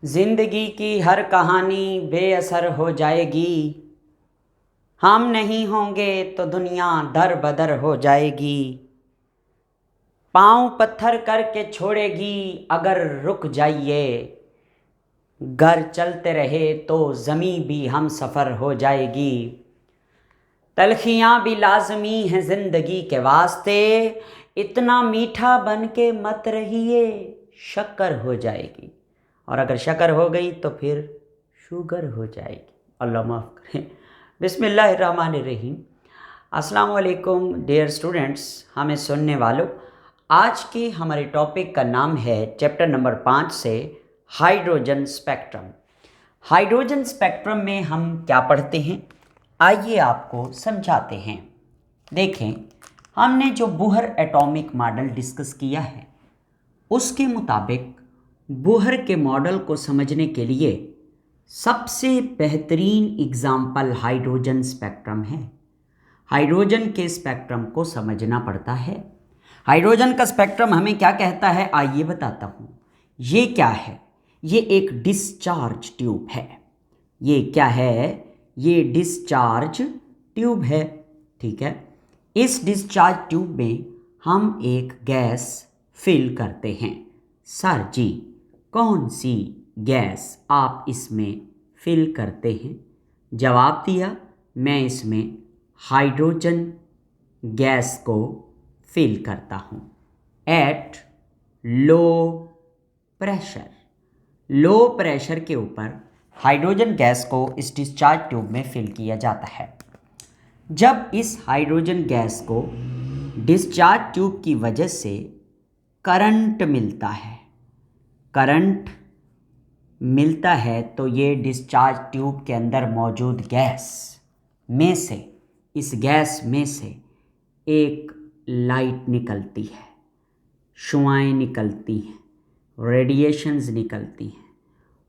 जिंदगी की हर कहानी बेअसर हो जाएगी। हम नहीं होंगे तो दुनिया दर बदर हो जाएगी। पाँव पत्थर करके छोड़ेगी अगर रुक जाइए। घर चलते रहे तो ज़मीं भी हम सफ़र हो जाएगी। तलखियाँ भी लाजमी हैं ज़िंदगी के वास्ते। इतना मीठा बन के मत रहिए, शक्कर हो जाएगी। और अगर शक्कर हो गई तो फिर शुगर हो जाएगी। अल्लाह माफ़ करें। बिस्मिल्लाहिर्रहमानिर्रहीम। अस्सलाम वालेकुम डियर स्टूडेंट्स, हमें सुनने वालों। आज के हमारे टॉपिक का नाम है चैप्टर नंबर 5 से हाइड्रोजन स्पेक्ट्रम। हाइड्रोजन स्पेक्ट्रम में हम क्या पढ़ते हैं, आइए आपको समझाते हैं। देखें, हमने जो बोहर एटॉमिक मॉडल डिस्कस किया है उसके मुताबिक बोहर के मॉडल को समझने के लिए सबसे बेहतरीन एग्जाम्पल हाइड्रोजन स्पेक्ट्रम है। हाइड्रोजन के स्पेक्ट्रम को समझना पड़ता है। हाइड्रोजन का स्पेक्ट्रम हमें क्या कहता है, आइए बताता हूँ। ये क्या है? ये एक डिस्चार्ज ट्यूब है। ये क्या है? ये डिस्चार्ज ट्यूब है। ठीक है, इस डिस्चार्ज ट्यूब में हम एक गैस फिल करते हैं। सर जी, कौन सी गैस आप इसमें फिल करते हैं? जवाब दिया, मैं इसमें हाइड्रोजन गैस को फिल करता हूँ at low pressure. Low pressure के ऊपर हाइड्रोजन गैस को इस डिस्चार्ज ट्यूब में फिल किया जाता है। जब इस हाइड्रोजन गैस को डिस्चार्ज ट्यूब की वजह से करंट मिलता है, तो ये डिस्चार्ज ट्यूब के अंदर मौजूद गैस में से, इस गैस में से एक लाइट निकलती है, शुआएं निकलती हैं, रेडिएशंस निकलती हैं।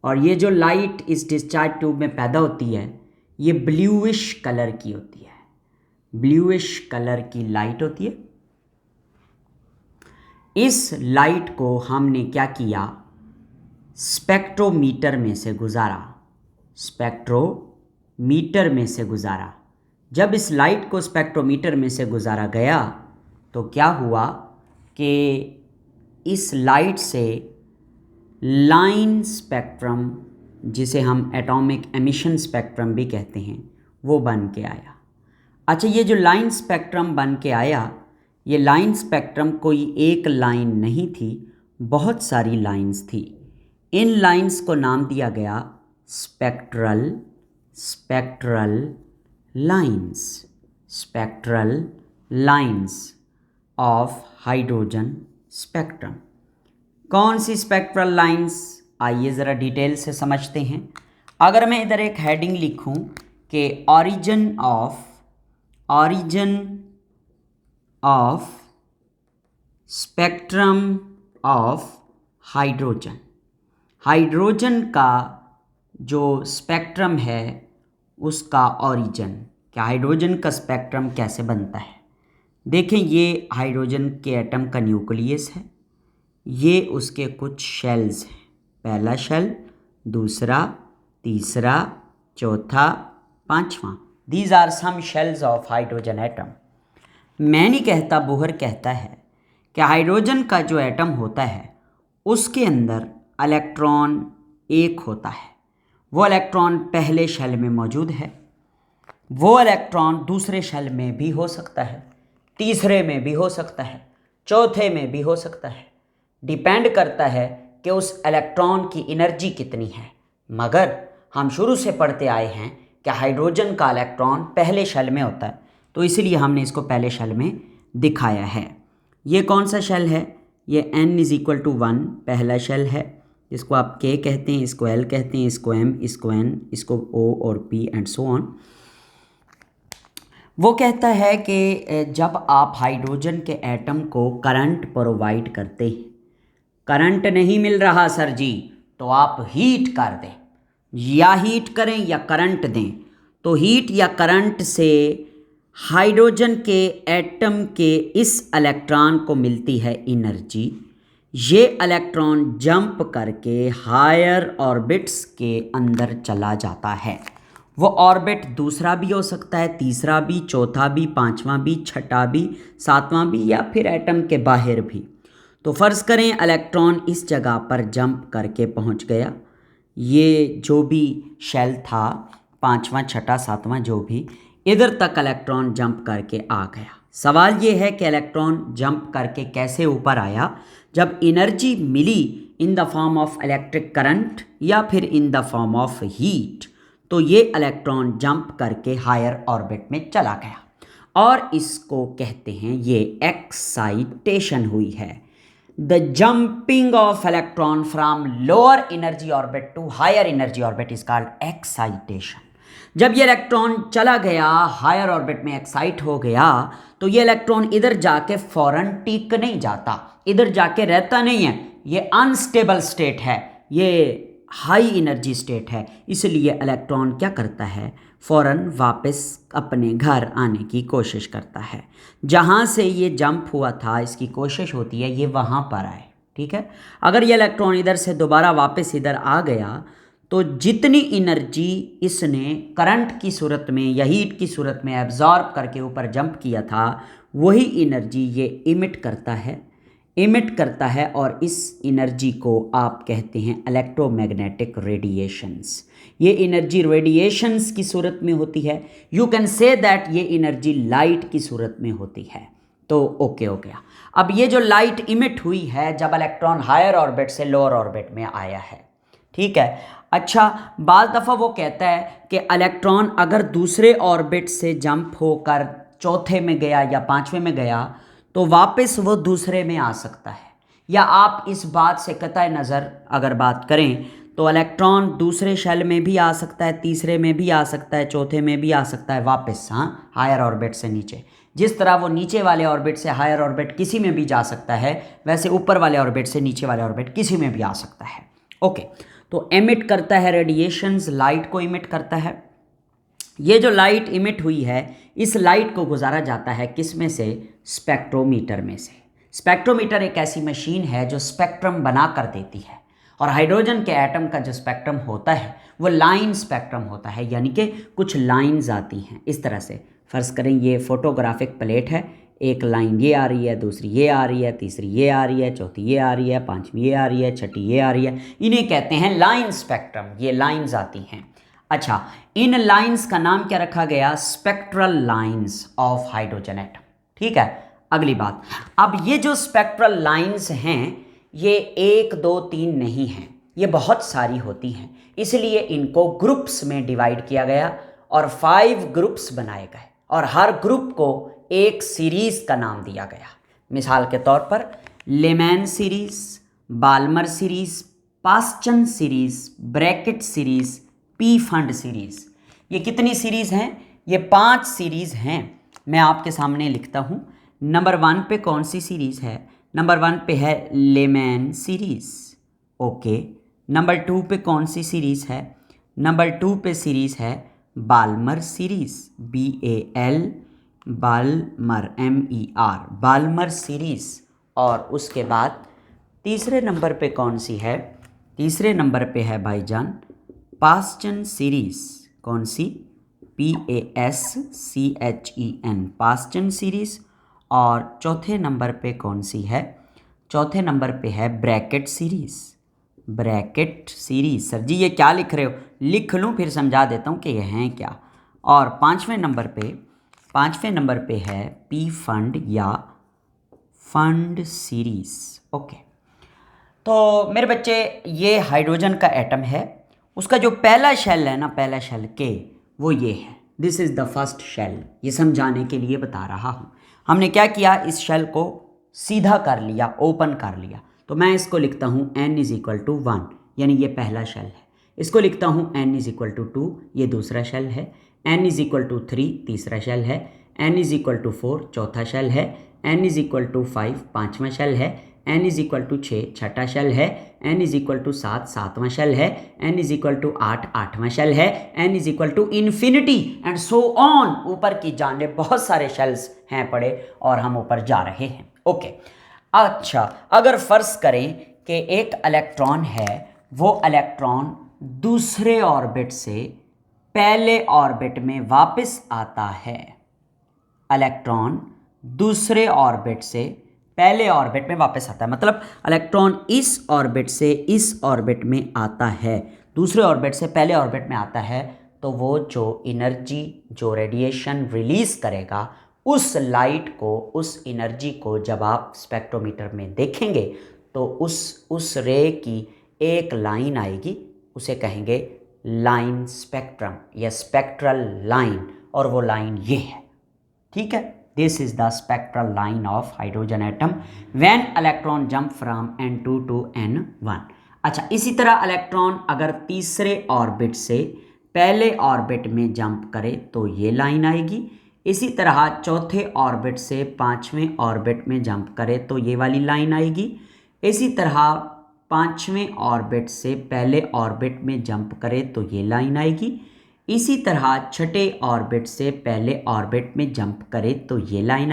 और ये जो लाइट इस डिस्चार्ज ट्यूब में पैदा होती है ये ब्लूइश कलर की होती है। ब्लूइश कलर की लाइट होती है। इस लाइट को हमने क्या किया, स्पेक्ट्रोमीटर में से गुजारा। जब इस लाइट को स्पेक्ट्रोमीटर में से गुजारा गया तो क्या हुआ कि इस लाइट से लाइन स्पेक्ट्रम, जिसे हम एटॉमिक एमिशन स्पेक्ट्रम भी कहते हैं, वो बन के आया। अच्छा, ये जो लाइन स्पेक्ट्रम बन के आया, ये लाइन स्पेक्ट्रम कोई एक लाइन नहीं थी, बहुत सारी लाइंस थी। इन लाइंस को नाम दिया गया spectral lines of hydrogen spectrum. कौन सी स्पेक्ट्रल लाइंस, आइए ज़रा डिटेल से समझते हैं। अगर मैं इधर एक हेडिंग लिखूं कि origin of spectrum of hydrogen का जो स्पेक्ट्रम है उसका ऑरिजिन, क्या हाइड्रोजन का स्पेक्ट्रम कैसे बनता है। देखें, ये हाइड्रोजन के एटम का न्यूक्लियस है, ये उसके कुछ शेल्स हैं, पहला शेल, दूसरा, तीसरा, चौथा, पांचवा। These are some shells of hydrogen atom. मैं नहीं कहता, बोहर कहता है कि हाइड्रोजन का जो एटम होता है उसके अंदर इलेक्ट्रॉन एक होता है। वो इलेक्ट्रॉन पहले शेल में मौजूद है, वो इलेक्ट्रॉन दूसरे शेल में भी हो सकता है, तीसरे में भी हो सकता है, चौथे में भी हो सकता है। डिपेंड करता है कि उस इलेक्ट्रॉन की एनर्जी कितनी है। मगर हम शुरू से पढ़ते आए हैं कि हाइड्रोजन का इलेक्ट्रॉन पहले शेल में होता है, तो इसलिए हमने इसको पहले शेल में दिखाया है। ये कौन सा शेल है? ये n=1 पहला शेल है, इसको आप K कहते हैं, इसको L कहते हैं, इसको M, इसको N, इसको O और P एंड सो ऑन। वो कहता है कि जब आप हाइड्रोजन के एटम को करंट प्रोवाइड करते हैं, करंट नहीं मिल रहा सर जी, तो आप हीट कर दें, या हीट करें या करंट दें, तो हीट या करंट से हाइड्रोजन के एटम के इस इलेक्ट्रॉन को मिलती है एनर्जी। ये इलेक्ट्रॉन जंप करके हायर ऑर्बिट्स के अंदर चला जाता है। वो ऑर्बिट दूसरा भी हो सकता है, तीसरा भी, चौथा भी, पांचवा भी, छठा भी, सातवां भी, या फिर एटम के बाहर भी। तो फ़र्ज़ करें इलेक्ट्रॉन इस जगह पर जंप करके पहुंच गया। ये जो भी शेल था, पांचवा, छठा, सातवां, जो भी, इधर तक इलेक्ट्रॉन जंप करके आ गया। सवाल ये है कि इलेक्ट्रॉन जंप करके कैसे ऊपर आया। जब एनर्जी मिली in the form of electric current या फिर in the form of heat, तो ये इलेक्ट्रॉन जंप करके हायर ऑर्बिट में चला गया और इसको कहते हैं, ये एक्साइटेशन हुई है। The jumping of electron from lower energy orbit to higher energy orbit is called excitation. जब ये इलेक्ट्रॉन चला गया हायर ऑर्बिट में, एक्साइट हो गया, तो ये इलेक्ट्रॉन इधर जाके फौरन टिक नहीं जाता, इधर जाके रहता नहीं है। ये अनस्टेबल स्टेट है, ये हाई एनर्जी स्टेट है, इसलिए इलेक्ट्रॉन क्या करता है, फ़ौरन वापस अपने घर आने की कोशिश करता है। जहाँ से ये जंप हुआ था, इसकी कोशिश होती है ये वहाँ पर आए। ठीक है, अगर ये इलेक्ट्रॉन इधर से दोबारा वापस इधर आ गया, तो जितनी एनर्जी इसने करंट की सूरत में या हीट की सूरत में एब्जॉर्ब करके ऊपर जंप किया था, वही एनर्जी ये इमिट करता है और इस एनर्जी को आप कहते हैं इलेक्ट्रोमैग्नेटिक रेडिएशंस। ये एनर्जी रेडिएशंस की सूरत में होती है। यू कैन से दैट ये एनर्जी लाइट की सूरत में होती है। तो ओके हो गया। अब ये जो लाइट इमिट हुई है जब इलेक्ट्रॉन हायर ऑर्बिट से लोअर ऑर्बिट में आया है, ठीक है। अच्छा, बाज़ दफ़ा वो कहता है कि इलेक्ट्रॉन अगर दूसरे ऑर्बिट से जंप होकर चौथे में गया या पांचवें में गया, तो वापस वो दूसरे में आ सकता है। या आप इस बात से कतई नज़र अगर बात करें, तो इलेक्ट्रॉन दूसरे शेल में भी आ सकता है, तीसरे में भी आ सकता है, चौथे में भी आ सकता है वापस, हाँ, हायर ऑर्बिट से नीचे। जिस तरह वो नीचे वाले ऑर्बिट से हायर ऑर्बिट किसी में भी जा सकता है, वैसे ऊपर वाले ऑर्बिट से नीचे वाले ऑर्बिट किसी में भी आ सकता है। ओके, तो एमिट करता है रेडिएशंस, लाइट को इमिट करता है। ये जो लाइट इमिट हुई है, इस लाइट को गुजारा जाता है किस में से, स्पेक्ट्रोमीटर में से। स्पेक्ट्रोमीटर एक ऐसी मशीन है जो स्पेक्ट्रम बना कर देती है, और हाइड्रोजन के एटम का जो स्पेक्ट्रम होता है वो लाइन स्पेक्ट्रम होता है, यानी कि कुछ लाइंस आती हैं इस तरह से। फ़र्ज़ करें ये फोटोग्राफिक प्लेट है, एक लाइन ये आ रही है, दूसरी ये आ रही है, तीसरी ये आ रही है, चौथी ये आ रही है, पांचवी ये आ रही है, छठी ये आ रही है। इन्हें कहते हैं लाइन स्पेक्ट्रम, ये लाइंस आती हैं। अच्छा, इन लाइंस का नाम क्या रखा गया, spectral lines of hydrogen atom. ठीक है, अगली बात, अब ये जो स्पेक्ट्रल लाइंस हैं, ये 1, 2, 3 नहीं हैं, ये बहुत सारी होती हैं, इसलिए इनको ग्रुप्स में डिवाइड किया गया और 5 ग्रुप्स बनाए गए, और हर ग्रुप को एक सीरीज़ का नाम दिया गया। मिसाल के तौर पर Lyman series, Balmer series, Paschen series, bracket series, Pfund series. ये कितनी सीरीज़ हैं, ये 5 सीरीज़ हैं। मैं आपके सामने लिखता हूँ। नंबर 1 पे कौन सी सीरीज़ है, नंबर 1 पे है लेमैन सीरीज़। ओके, नंबर 2 पे कौन सी सीरीज़ है, नंबर 2 पे सीरीज़ है Balmer series, BAL, Balmer, MER, Balmer series. और उसके बाद तीसरे नंबर पे कौन सी है, तीसरे नंबर पे है भाईजान पास्चन सीरीज़। कौन सी, PASCHEN, पास्चन सीरीज़। और चौथे नंबर पे कौन सी है, चौथे नंबर पे है bracket series, bracket series. Sir ji ये क्या लिख रहे हो, लिख लूँ फिर समझा देता हूँ कि ये हैं क्या। और पांचवें नंबर पे है पी फंड या फंड सीरीज़। ओके, तो मेरे बच्चे ये हाइड्रोजन का एटम है, उसका जो पहला शेल है ना, पहला शेल के, वो ये है, this is the first shell. ये समझाने के लिए बता रहा हूँ। हमने क्या किया, इस शेल को सीधा कर लिया, ओपन कर लिया। तो मैं इसको लिखता हूँ n = 1, यानी ये पहला शेल है। इसको लिखता हूँ n = 2, ये दूसरा शेल है। n = 3, तीसरा शेल है। n = 4, चौथा शेल है। n = 5, पाँचवा शेल है। n = 6, छठा शेल है। n = 7, सातवां शेल है। n = 8, आठवां शेल है। n = infinity and so on. ऊपर की जानिब बहुत सारे शेल्स हैं पड़े और हम ऊपर जा रहे हैं। ओके, अच्छा, अगर फर्ज करें कि एक इलेक्ट्रॉन है, वो इलेक्ट्रॉन दूसरे ऑर्बिट से पहले ऑर्बिट में वापस आता है, इलेक्ट्रॉन दूसरे ऑर्बिट से पहले ऑर्बिट में वापस आता है, मतलब इलेक्ट्रॉन इस ऑर्बिट से इस ऑर्बिट में आता है, दूसरे ऑर्बिट से पहले ऑर्बिट में आता है, तो वो जो एनर्जी, जो रेडिएशन रिलीज करेगा, उस लाइट को, उस एनर्जी को जब आप स्पेक्ट्रोमीटर में देखेंगे तो उस रे की एक लाइन आएगी, उसे कहेंगे लाइन स्पेक्ट्रम या स्पेक्ट्रल लाइन, और वो लाइन ये है। ठीक है, this is the spectral line of hydrogen atom when electron jump from n2 to n1। अच्छा, इसी तरह इलेक्ट्रॉन अगर तीसरे ऑर्बिट से पहले ऑर्बिट में जंप करे तो ये लाइन आएगी, इसी तरह चौथे ऑर्बिट से पांचवें ऑर्बिट में जंप करे तो ये वाली लाइन आएगी, इसी तरह पांचवें ऑर्बिट से पहले ऑर्बिट में जंप करे तो ये लाइन आएगी, इसी तरह छठे ऑर्बिट से पहले ऑर्बिट में जंप करे तो ये लाइन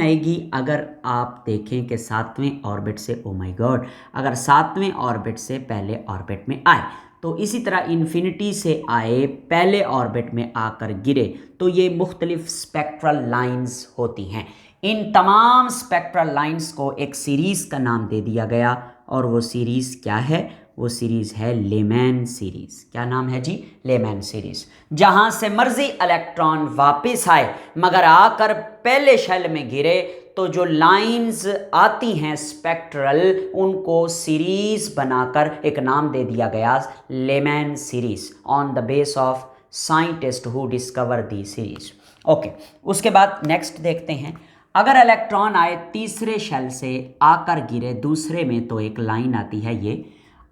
आएगी। अगर आप देखें कि सातवें ऑर्बिट से, ओ माय गॉड, अगर सातवें ऑर्बिट से पहले ऑर्बिट में आए तो इसी तरह इन्फिनिटी से आए, पहले ऑर्बिट में आकर गिरे, तो ये मुख्तलिफ स्पेक्ट्रल लाइंस होती हैं। इन तमाम स्पेक्ट्रल लाइंस को एक सीरीज़ का नाम दे दिया गया, और वो सीरीज़ क्या है? वो सीरीज़ है लेमैन सीरीज़। क्या नाम है जी? Layman series. जहाँ से मर्जी इलेक्ट्रॉन वापस आए मगर आकर पहले शेल में गिरे तो जो लाइंस आती हैं स्पेक्ट्रल, उनको सीरीज़ बनाकर एक नाम दे दिया गया layman series, on the base of scientist who discover the series. Okay, उसके बाद नेक्स्ट देखते हैं। अगर इलेक्ट्रॉन आए तीसरे शेल से आकर गिरे दूसरे में तो एक लाइन आती है ये।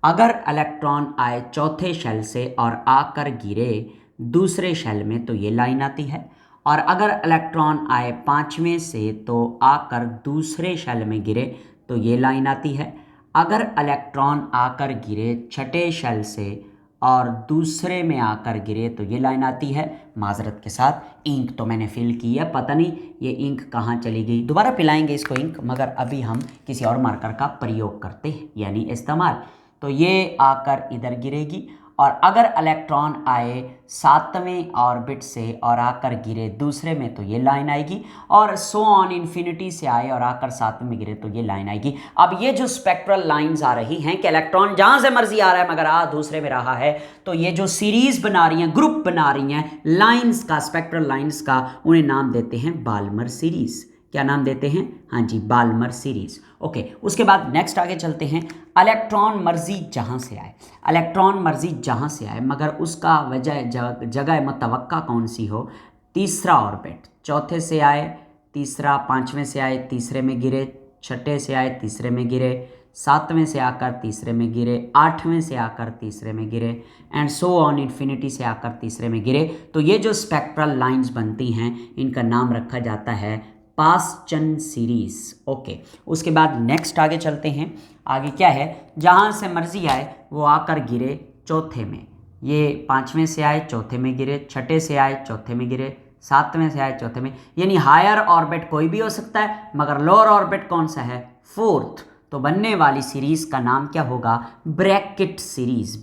अगर इलेक्ट्रॉन आए चौथे शेल से और आकर गिरे दूसरे शेल में तो ये लाइन आती है, और अगर इलेक्ट्रॉन आए पांचवें से तो आकर दूसरे शेल में गिरे तो ये लाइन आती है। अगर इलेक्ट्रॉन आकर गिरे छठे शेल से और दूसरे में आकर गिरे तो ये लाइन आती है। माजरत के साथ, इंक तो मैंने फिल की है, पता नहीं ये इंक कहाँ चली गई, दोबारा पिलाएंगे इसको इंक, मगर अभी हम किसी और मार्कर का प्रयोग करते हैं, यानी इस्तेमाल। तो ये आकर इधर गिरेगी, और अगर इलेक्ट्रॉन आए सातवें ऑर्बिट से और आकर गिरे दूसरे में तो ये लाइन आएगी, और सो ऑन इन्फिनिटी से आए और आकर सातवें में गिरे तो ये लाइन आएगी। अब ये जो स्पेक्ट्रल लाइंस आ रही हैं कि इलेक्ट्रॉन जहाँ से मर्जी आ रहा है मगर आ दूसरे में रहा है, तो ये जो सीरीज़ बना रही हैं, ग्रुप बना रही हैं लाइंस का, स्पेक्ट्रल लाइंस का, उन्हें नाम देते हैं बाल्मर सीरीज़। क्या नाम देते हैं? हाँ जी, बाल्मर सीरीज़। ओके, उसके बाद नेक्स्ट आगे चलते हैं। इलेक्ट्रॉन मर्जी जहाँ से आए, इलेक्ट्रॉन मर्जी जहाँ से आए मगर उसका वजह जगह मतवक्का कौन सी हो? तीसरा ऑर्बिट। चौथे से आए तीसरा, पांचवें से आए तीसरे में गिरे, छठे से आए तीसरे में गिरे, सातवें से आकर तीसरे में गिरे, आठवें से आकर तीसरे में गिरे, एंड सो ऑन इन्फिनिटी से आकर तीसरे में गिरे। तो ये जो स्पेक्ट्रल लाइंस बनती हैं इनका नाम रखा जाता है पासचन सीरीज़। ओके, उसके बाद नेक्स्ट आगे चलते हैं। आगे क्या है? जहाँ से मर्जी आए वो आकर गिरे चौथे में। ये पांचवें से आए चौथे में गिरे, छठे से आए चौथे में गिरे, सातवें से आए चौथे में, यानी हायर ऑर्बिट कोई भी हो सकता है मगर लोअर ऑर्बिट कौन सा है? फोर्थ। तो बनने वाली सीरीज़ का नाम क्या होगा? Bracket series,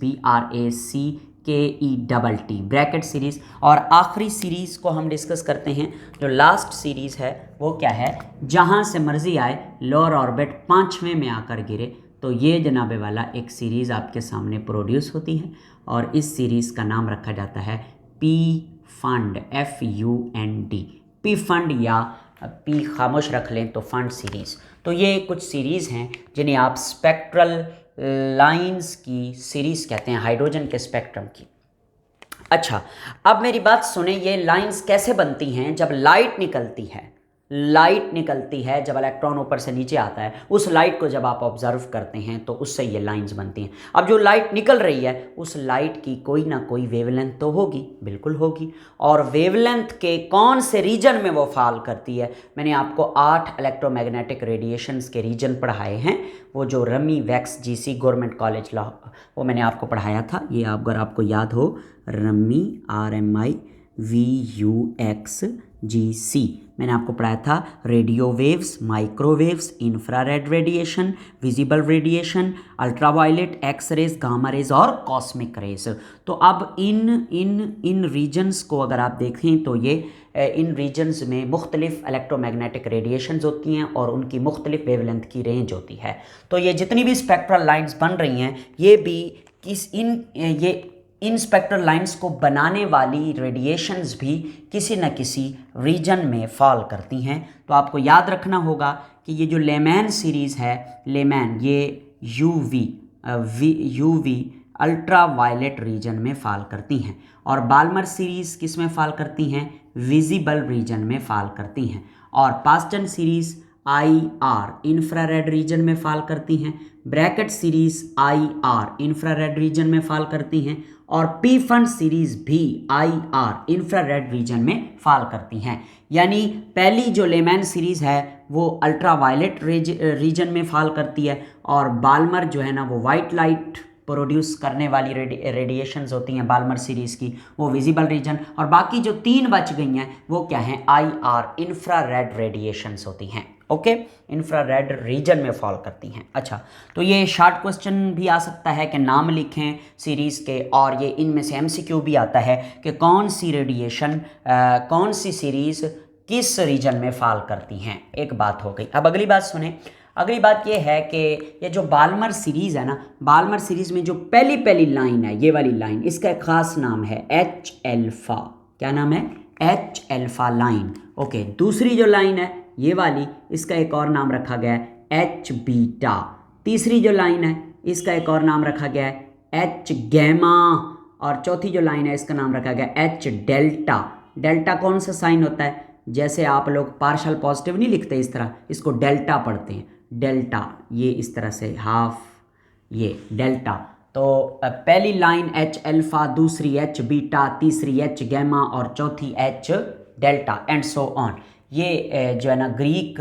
BRACKET, bracket series. और आखिरी सीरीज़ को हम डिस्कस करते हैं, जो लास्ट सीरीज़ है वो क्या है? जहाँ से मर्जी आए लोअर ऑर्बिट पांचवें में आकर गिरे, तो ये जनाबे वाला एक सीरीज़ आपके सामने प्रोड्यूस होती है, और इस सीरीज़ का नाम रखा जाता है P fund, FUND, P fund, या पी खामोश रख लें तो फंड सीरीज़। तो ये कुछ सीरीज़ हैं जिन्हें आप स्पेक्ट्रल लाइंस की सीरीज़ कहते हैं, हाइड्रोजन के स्पेक्ट्रम की। अच्छा, अब मेरी बात सुने, ये लाइंस कैसे बनती हैं? जब लाइट निकलती है, लाइट निकलती है, जब इलेक्ट्रॉन ऊपर से नीचे आता है, उस लाइट को जब आप ऑब्जर्व करते हैं तो उससे ये लाइंस बनती हैं। अब जो लाइट निकल रही है उस लाइट की कोई ना कोई वेवलेंथ तो होगी, बिल्कुल होगी, और वेवलेंथ के कौन से रीजन में वो फॉल करती है? मैंने आपको 8 इलेक्ट्रोमैग्नेटिक रेडिएशंस के रीजन पढ़ाए हैं, वो जो rummy wax GC government college law, वो मैंने आपको पढ़ाया था। ये अगर आपको याद हो, रमी RMI VUX GC। मैंने आपको पढ़ाया था radio waves, microwaves, infrared radiation, visible radiation, ultraviolet, X rays, gamma rays और कॉस्मिक रेज। तो अब इन रीजन्स को अगर आप देखें तो ये इन रीजन्स में मुख्तलिफ इलेक्ट्रोमैग्नेटिक रेडिएशंस होती हैं और उनकी मुख्तलिफ वेवलेंथ की रेंज होती है। तो ये जितनी भी स्पेक्ट्रल लाइन्स बन रही हैं ये भी इन स्पेक्ट्रल लाइंस को बनाने वाली रेडिएशंस भी किसी न किसी रीजन में फॉल करती हैं। तो आपको याद रखना होगा कि ये जो लेमैन सीरीज़ है, लेमैन ये यूवी अल्ट्रा वायलेट रीजन में फॉल करती हैं और बाल्मर सीरीज़ किस में फॉल करती हैं, विजिबल रीजन में फॉल करती हैं और Paschen series IR infrared reason में फॉल करती हैं, bracket series IR infrared reason में फॉल करती हैं और पी फंड सीरीज़ भी IR इंफ्रारेड रीजन में फॉल करती हैं। यानी पहली जो लेमैन सीरीज़ है वो अल्ट्रा वायलेट रीजन में फॉल करती है और बाल्मर जो है ना वो वाइट लाइट प्रोड्यूस करने वाली रेडिएशंस होती हैं बाल्मर सीरीज़ की, वो विजिबल रीजन, और बाकी जो 3 बच गई हैं वो क्या हैं, IR इंफ्रारेड रेडिएशंस होती हैं। ओके, इंफ्रारेड रीजन में फॉल करती हैं। अच्छा, तो ये शॉर्ट क्वेश्चन भी आ सकता है कि नाम लिखें सीरीज़ के, और ये इनमें से MCQ भी आता है कि कौन सी रेडिएशन कौन सी सीरीज़ किस रीजन में फॉल करती हैं। एक बात हो गई। अब अगली बात सुने। अगली बात ये है कि ये जो बाल्मर सीरीज़ है ना, बाल्मर सीरीज़ में जो पहली लाइन है, ये वाली लाइन, इसका एक ख़ास नाम है H अल्फ़ा। क्या नाम है, H अल्फ़ा लाइन। ओके, दूसरी जो लाइन है ये वाली, इसका एक और नाम रखा गया है H बीटा। तीसरी जो लाइन है इसका एक और नाम रखा गया है H गैमा, और चौथी जो लाइन है इसका नाम रखा गया H डेल्टा। डेल्टा कौन सा साइन होता है, जैसे आप लोग पार्शल पॉजिटिव नहीं लिखते इस तरह, इसको डेल्टा पढ़ते हैं, डेल्टा, ये इस तरह से हाफ, ये डेल्टा। तो पहली लाइन H अल्फ़ा, दूसरी H बीटा, तीसरी H गैमा और चौथी H delta and so on. ये जो है ना ग्रीक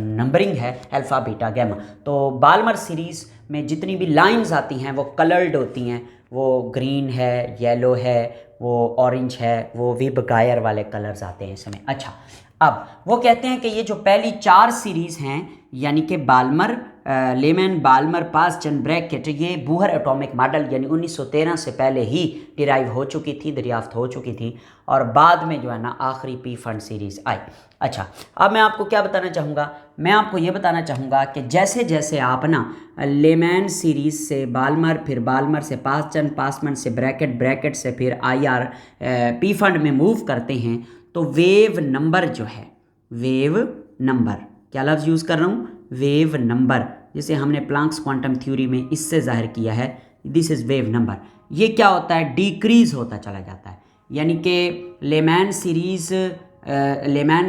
नंबरिंग है, अल्फ़ा बीटा गैमा। तो बाल्मर सीरीज़ में जितनी भी लाइंस आती हैं वो कलर्ड होती हैं, वो ग्रीन है, येलो है, वो ऑरेंज है, वो विब गायर वाले कलर्स आते हैं इसमें। अच्छा, अब वो कहते हैं कि ये जो पहली 4 सीरीज़ हैं, यानी कि Balmer, Lyman, Balmer, Paschen, Brackett, ये बूहर एटॉमिक मॉडल यानी 1913 से पहले ही डिराइव हो चुकी थी, दरियाफ्त हो चुकी थी, और बाद में जो है ना आखिरी पी फंड सीरीज़ आई। अच्छा, अब मैं आपको क्या बताना चाहूँगा, मैं आपको ये बताना चाहूँगा कि जैसे जैसे आप ना लेमैन सीरीज़ से बाल्मर, फिर बाल्मर से पास्टन, पास्टन से ब्रैकेट, ब्रैकेट से फिर IR पी फंड में मूव करते हैं, तो वेव नंबर जो है, वेव नंबर, क्या लफ्ज़ यूज़ कर रहा हूँ, वेव नंबर, जिसे हमने प्लांक्स क्वांटम थ्योरी में इससे जाहिर किया है, दिस इज़ वेव नंबर। ये क्या होता है, डिक्रीज़ होता चला जाता है। यानी कि लेमैन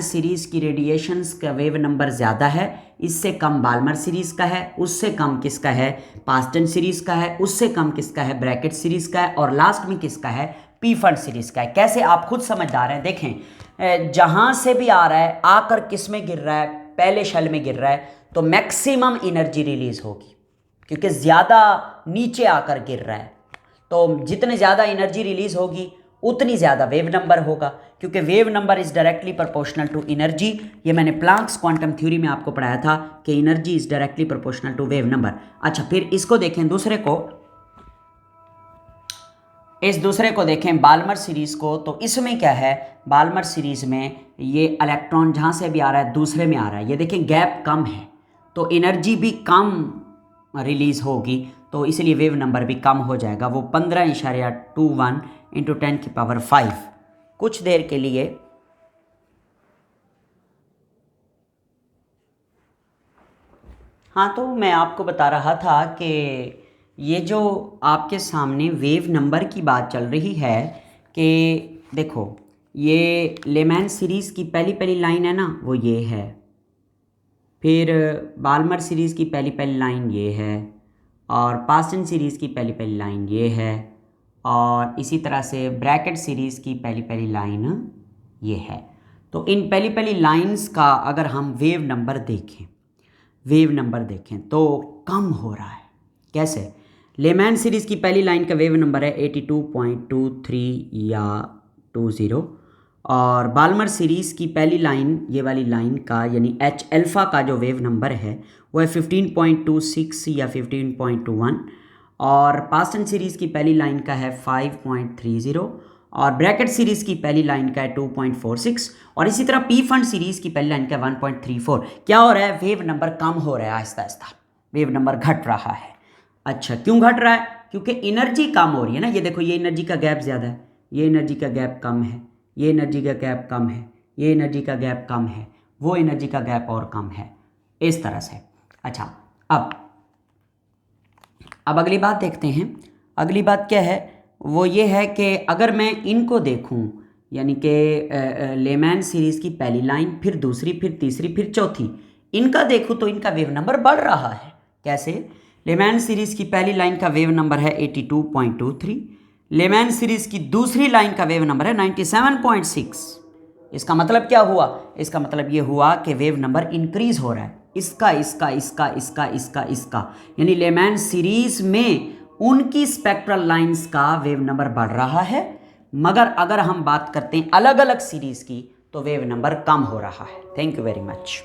सीरीज़ की रेडिएशंस का वेव नंबर ज़्यादा है, इससे कम बाल्मर सीरीज़ का है, उससे कम किसका है, पास्टन सीरीज़ का है, उससे कम किसका है, ब्रैकेट सीरीज़ का है, और लास्ट में किसका है, पी फंड सीरीज़ का है। कैसे, आप खुद समझदार हैं। देखें, जहाँ से भी आ रहा है आकर किस में गिर रहा है, पहले शेल में गिर रहा है, तो मैक्सिमम एनर्जी रिलीज़ होगी, क्योंकि ज़्यादा नीचे आकर गिर रहा है, तो जितने ज़्यादा एनर्जी रिलीज़ होगी उतनी ज़्यादा वेव नंबर होगा, क्योंकि wave number is directly proportional to energy. ये मैंने प्लांक्स क्वांटम थ्योरी में आपको पढ़ाया था कि energy is directly proportional to wave number. अच्छा, फिर इसको देखें, दूसरे को देखें, बाल्मर सीरीज़ को। तो इसमें क्या है, बाल्मर सीरीज़ में ये इलेक्ट्रॉन जहाँ से भी आ रहा है दूसरे में आ रहा है, ये देखें गैप कम है, तो एनर्जी भी कम रिलीज़ होगी, तो इसलिए वेव नंबर भी कम हो जाएगा, वो 15.21 × 10⁵ कुछ देर के लिए हाँ, तो मैं आपको बता रहा था कि ये जो आपके सामने वेव नंबर की बात चल रही है कि देखो, ये लेमैन सीरीज़ की पहली लाइन है ना, वो ये है, फिर बाल्मर सीरीज़ की पहली लाइन ये है, और पास्टन सीरीज़ की पहली लाइन ये है, और इसी तरह से ब्रैकेट सीरीज़ की पहली लाइन ये है। तो इन पहली लाइंस का अगर हम वेव नंबर देखें तो कम हो रहा है। कैसे, लेमैन सीरीज़ की पहली लाइन का वेव नंबर है 82.23 या 20, और बाल्मर सीरीज़ की पहली लाइन, ये वाली लाइन का यानी एच अल्फ़ा का जो वेव नंबर है वो है 15.26 या 15.21, और पास्टन सीरीज़ की पहली लाइन का है 5.30, और ब्रैकेट सीरीज़ की पहली लाइन का है 2.46, और इसी तरह पी फंड सीरीज़ की पहली लाइन का 1.34। क्या हो रहा है? वेव नंबर कम हो रहा है, आहिस्ता आहिस्ता वेव नंबर घट रहा है। अच्छा, क्यों घट रहा है? क्योंकि एनर्जी कम हो रही है ना। ये देखो, ये एनर्जी का गैप ज़्यादा है, ये एनर्जी का गैप कम है, ये एनर्जी का गैप कम है, ये एनर्जी का गैप कम है, वो एनर्जी का गैप और कम है, इस तरह से। अच्छा, अब अगली बात देखते हैं। अगली बात क्या है? वो ये है कि अगर मैं इनको देखूं, यानी कि लेमैन सीरीज़ की पहली लाइन, फिर दूसरी, फिर तीसरी, फिर चौथी, इनका देखूं तो इनका वेव नंबर बढ़ रहा है। कैसे? लेमैन सीरीज़ की पहली लाइन का वेव नंबर है 82.23, लेमैन सीरीज़ की दूसरी लाइन का वेव नंबर है 97.6। इसका मतलब क्या हुआ? इसका मतलब ये हुआ कि वेव नंबर इंक्रीज हो रहा है, इसका इसका इसका इसका इसका इसका, यानी लेमैन सीरीज़ में उनकी स्पेक्ट्रल लाइंस का वेव नंबर बढ़ रहा है, मगर अगर हम बात करते हैं अलग अलग सीरीज़ की तो वेव नंबर कम हो रहा है। Thank you very much.